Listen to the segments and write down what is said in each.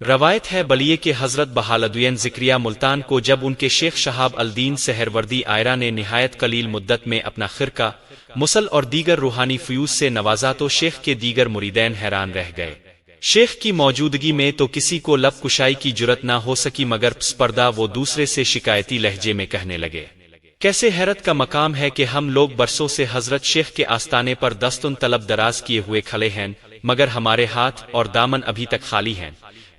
روایت ہے بلیے کہ حضرت بہالدین ذکریہ ملتان کو جب ان کے شیخ شہاب الدین سہروردی آئرہ نے نہایت قلیل مدت میں اپنا خرقہ، مسل اور دیگر روحانی فیوز سے نوازا تو شیخ کے دیگر مریدین حیران رہ گئے۔ شیخ کی موجودگی میں تو کسی کو لب کشائی کی جرت نہ ہو سکی، مگر پس پردہ وہ دوسرے سے شکایتی لہجے میں کہنے لگے، کیسے حیرت کا مقام ہے کہ ہم لوگ برسوں سے حضرت شیخ کے آستانے پر دستن طلب دراز کیے ہوئے کھڑے ہیں، مگر ہمارے ہاتھ اور دامن ابھی تک خالی ہیں۔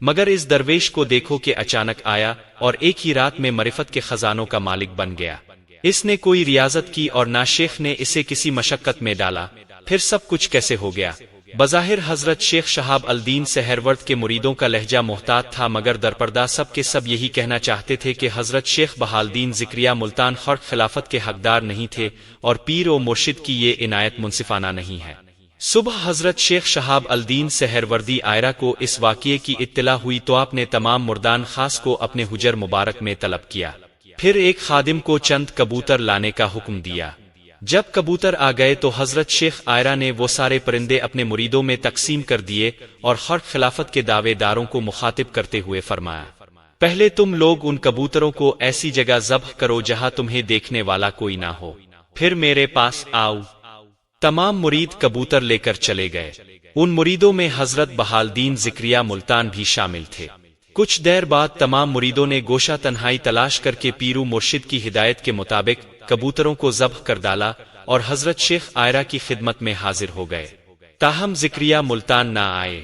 مگر اس درویش کو دیکھو کہ اچانک آیا اور ایک ہی رات میں معرفت کے خزانوں کا مالک بن گیا۔ اس نے کوئی ریاضت کی اور نہ شیخ نے اسے کسی مشقت میں ڈالا، پھر سب کچھ کیسے ہو گیا؟ بظاہر حضرت شیخ شہاب الدین سہرورد کے مریدوں کا لہجہ محتاط تھا، مگر درپردہ سب کے سب یہی کہنا چاہتے تھے کہ حضرت شیخ بہالدین ذکریہ ملتان خرق خلافت کے حقدار نہیں تھے اور پیر و مرشد کی یہ عنایت منصفانہ نہیں ہے۔ صبح حضرت شیخ شہاب الدین سہروردی آئرہ کو اس واقعے کی اطلاع ہوئی تو آپ نے تمام مردان خاص کو اپنے حجر مبارک میں طلب کیا، پھر ایک خادم کو چند کبوتر لانے کا حکم دیا۔ جب کبوتر آ گئے تو حضرت شیخ آئرہ نے وہ سارے پرندے اپنے مریدوں میں تقسیم کر دیے اور خرق خلافت کے دعوے داروں کو مخاطب کرتے ہوئے فرمایا، پہلے تم لوگ ان کبوتروں کو ایسی جگہ ذبح کرو جہاں تمہیں دیکھنے والا کوئی نہ ہو، پھر میرے پاس آؤ۔ تمام مرید کبوتر لے کر چلے گئے۔ ان مریدوں میں حضرت بہالدین ذکریہ ملتان بھی شامل تھے۔ کچھ دیر بعد تمام مریدوں نے گوشہ تنہائی تلاش کر کے پیرو مرشد کی ہدایت کے مطابق کبوتروں کو ذبح کر ڈالا اور حضرت شیخ آئرہ کی خدمت میں حاضر ہو گئے۔ تاہم ذکریہ ملتان نہ آئے۔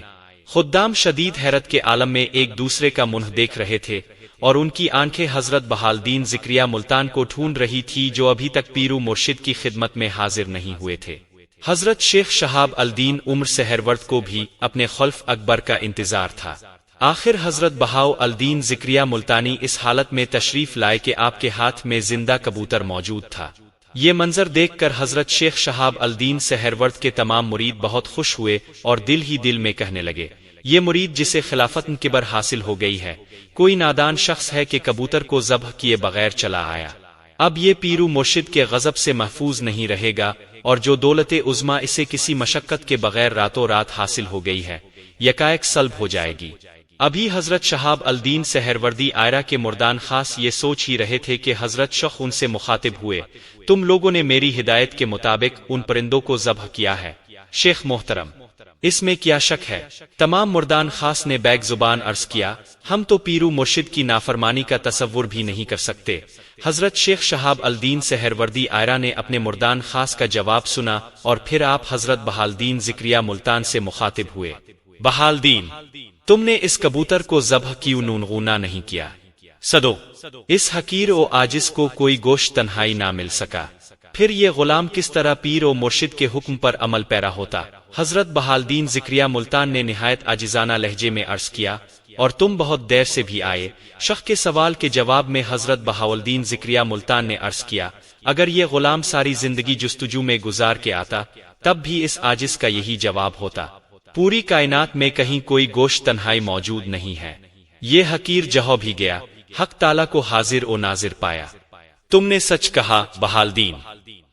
خدام شدید حیرت کے عالم میں ایک دوسرے کا منہ دیکھ رہے تھے اور ان کی آنکھیں حضرت بہالدین ذکریہ ملتان کو ڈھونڈ رہی تھی جو ابھی تک پیرو مرشد کی خدمت میں حاضر نہیں ہوئے تھے۔ حضرت شیخ شہاب الدین عمر سہرورد کو بھی اپنے خلف اکبر کا انتظار تھا۔ آخر حضرت بہاؤ الدین ذکریہ ملتانی اس حالت میں تشریف لائے کہ آپ کے ہاتھ میں زندہ کبوتر موجود تھا۔ یہ منظر دیکھ کر حضرت شیخ شہاب الدین سہرورد کے تمام مرید بہت خوش ہوئے اور دل ہی دل میں کہنے لگے، یہ مرید جسے خلافت کبر حاصل ہو گئی ہے، کوئی نادان شخص ہے کہ کبوتر کو ذبح کیے بغیر چلا آیا۔ اب یہ پیرو مرشد کے غضب سے محفوظ نہیں رہے گا اور جو دولت عظمیٰ اسے کسی مشقت کے بغیر راتوں رات حاصل ہو گئی ہے، یکایک سلب ہو جائے گی۔ ابھی حضرت شہاب الدین سہروردی آئرہ کے مردان خاص یہ سوچ ہی رہے تھے کہ حضرت شیخ ان سے مخاطب ہوئے، تم لوگوں نے میری ہدایت کے مطابق ان پرندوں کو ذبح کیا ہے، شیخ محترم، اس میں کیا شک ہے؟ تمام مردان خاص نے بیک زبان عرض کیا، ہم تو پیرو مرشد کی نافرمانی کا تصور بھی نہیں کر سکتے۔ حضرت شیخ شہاب الدین سہروردی آئرہ نے اپنے مردان خاص کا جواب سنا اور پھر آپ حضرت بہالدین ذکریہ ملتان سے مخاطب ہوئے، بہالدین، تم نے اس کبوتر کو ذبح کیوں نونغونا نہیں کیا؟ صدو اس حقیر و عاجز کو کوئی گوشت تنہائی نہ مل سکا، پھر یہ غلام کس طرح پیر و مرشد کے حکم پر عمل پیرا ہوتا؟ حضرت بہالدین ذکریہ ملتان نے نہایت عاجزانہ لہجے میں عرض کیا، اور تم بہت دیر سے بھی آئے۔ شیخ کے سوال کے جواب میں حضرت بہاولدین ذکریہ ملتان نے عرض کیا، اگر یہ غلام ساری زندگی جستجو میں گزار کے آتا تب بھی اس عاجز کا یہی جواب ہوتا، پوری کائنات میں کہیں کوئی گوشت تنہائی موجود نہیں ہے۔ یہ حقیر جہاں بھی گیا حق تعالیٰ کو حاضر و ناظر پایا۔ تم نے سچ کہا بہالدین۔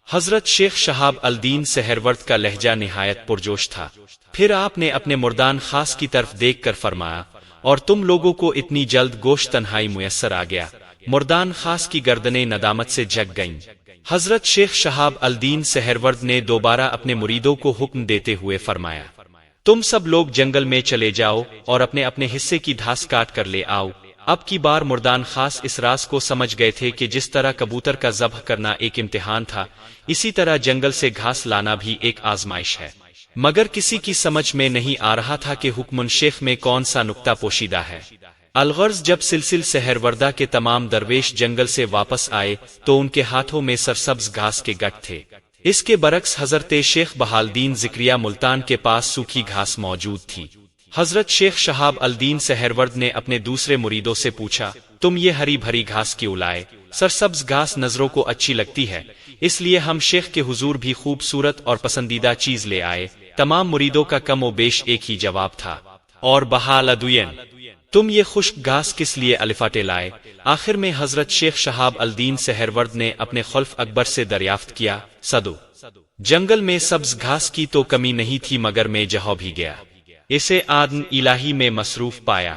حضرت شیخ شہاب الدین سہرورد کا لہجہ نہایت پرجوش تھا۔ پھر آپ نے اپنے مردان خاص کی طرف دیکھ کر فرمایا، اور تم لوگوں کو اتنی جلد گوشت تنہائی میسر آ گیا؟ مردان خاص کی گردنیں ندامت سے جھک گئیں۔ حضرت شیخ شہاب الدین سہرورد نے دوبارہ اپنے مریدوں کو حکم دیتے ہوئے فرمایا، تم سب لوگ جنگل میں چلے جاؤ اور اپنے اپنے حصے کی گھاس کاٹ کر لے آؤ۔ اب کی بار مردان خاص اس راز کو سمجھ گئے تھے کہ جس طرح کبوتر کا ذبح کرنا ایک امتحان تھا، اسی طرح جنگل سے گھاس لانا بھی ایک آزمائش ہے، مگر کسی کی سمجھ میں نہیں آ رہا تھا کہ حکم شیخ میں کون سا نکتہ پوشیدہ ہے۔ الغرض جب سلسل سہروردہ کے تمام درویش جنگل سے واپس آئے تو ان کے ہاتھوں میں سرسبز گھاس کے گٹھ تھے۔ اس کے برعکس حضرت شیخ بہالدین ذکریہ ملتان کے پاس سوکھی گھاس موجود تھی۔ حضرت شیخ شہاب الدین سہرورد نے اپنے دوسرے مریدوں سے پوچھا، تم یہ ہری بھری گھاس کیوں لائے؟ سرسبز گھاس نظروں کو اچھی لگتی ہے، اس لیے ہم شیخ کے حضور بھی خوبصورت اور پسندیدہ چیز لے آئے۔ تمام مریدوں کا کم و بیش ایک ہی جواب تھا، اور بہالدین، تم یہ خشک گھاس کس لیے الفاٹے لائے؟ آخر میں حضرت شیخ شہاب الدین سہرورد نے اپنے خلف اکبر سے دریافت کیا، صدو جنگل میں سبز گھاس کی تو کمی نہیں تھی، مگر میں جہاں بھی گیا اسے آدن الہی میں مصروف پایا۔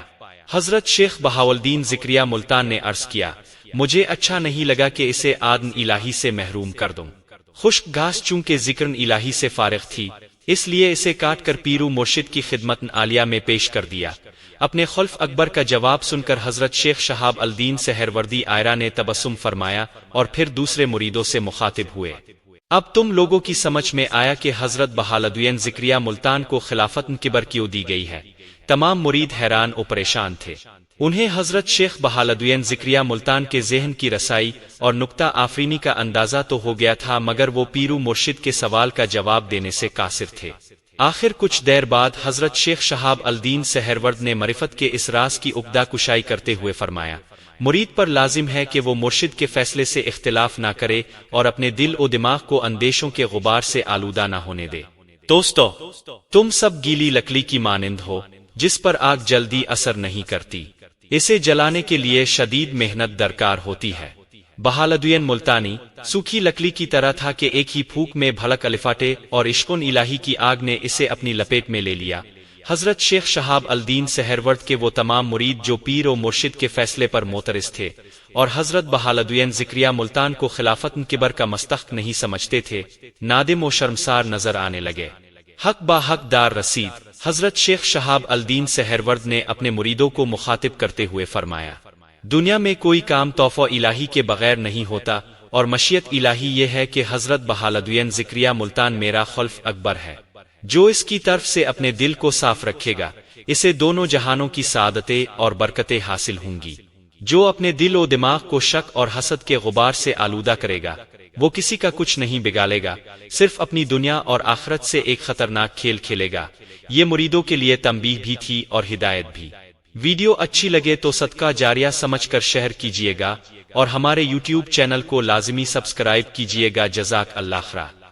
حضرت شیخ بہاولدین ذکریہ ملتان نے عرض کیا، مجھے اچھا نہیں لگا کہ اسے آدن الہی سے محروم کر دوں۔ خشک گھاس چونکہ ذکر الہی سے فارغ تھی، اس لیے اسے کاٹ کر پیرو مرشد کی خدمت عالیہ میں پیش کر دیا۔ اپنے خلف اکبر کا جواب سن کر حضرت شیخ شہاب الدین سہروردی آئرہ نے تبسم فرمایا اور پھر دوسرے مریدوں سے مخاطب ہوئے۔ اب تم لوگوں کی سمجھ میں آیا کہ حضرت بہاولدین ذکریہ ملتان کو خلافت کبر کیوں دی گئی ہے؟ تمام مرید حیران و پریشان تھے۔ انہیں حضرت شیخ بہاولدین ذکریہ ملتان کے ذہن کی رسائی اور نکتہ آفرینی کا اندازہ تو ہو گیا تھا، مگر وہ پیرو مرشد کے سوال کا جواب دینے سے قاصر تھے۔ آخر کچھ دیر بعد حضرت شیخ شہاب الدین سہرورد نے معرفت کے اس راز کی عقدہ کشائی کرتے ہوئے فرمایا، مرید پر لازم ہے کہ وہ مرشد کے فیصلے سے اختلاف نہ کرے اور اپنے دل و دماغ کو اندیشوں کے غبار سے آلودہ نہ ہونے دے۔ دوستو، تم سب گیلی لکڑی کی مانند ہو جس پر آگ جلدی اثر نہیں کرتی، اسے جلانے کے لیے شدید محنت درکار ہوتی ہے۔ بہاولدین ملتانی سوکھی لکڑی کی طرح تھا کہ ایک ہی پھونک میں بھڑک الفاٹے اور عشق الہی کی آگ نے اسے اپنی لپیٹ میں لے لیا۔ حضرت شیخ شہاب الدین سہرورد کے وہ تمام مرید جو پیر و مرشد کے فیصلے پر معترض تھے اور حضرت بہاولدین ذکریہ ملتان کو خلافت کبر کا مستحق نہیں سمجھتے تھے، نادم و شرمسار نظر آنے لگے۔ حق با حق دار رسید۔ حضرت شیخ شہاب الدین سہرورد نے اپنے مریدوں کو مخاطب کرتے ہوئے فرمایا، دنیا میں کوئی کام توفیق الہی کے بغیر نہیں ہوتا، اور مشیت الہی یہ ہے کہ حضرت بہاولدین ذکریہ ملتان میرا خلف اکبر ہے۔ جو اس کی طرف سے اپنے دل کو صاف رکھے گا، اسے دونوں جہانوں کی سعادتیں اور برکتیں حاصل ہوں گی۔ جو اپنے دل و دماغ کو شک اور حسد کے غبار سے آلودہ کرے گا، وہ کسی کا کچھ نہیں بگاڑے گا، صرف اپنی دنیا اور آخرت سے ایک خطرناک کھیل کھیلے گا۔ یہ مریدوں کے لیے تنبیہ بھی تھی اور ہدایت بھی۔ ویڈیو اچھی لگے تو صدقہ جاریہ سمجھ کر شیئر کیجیے گا اور ہمارے یوٹیوب چینل کو لازمی سبسکرائب کیجیے گا۔ جزاک اللہ خیر۔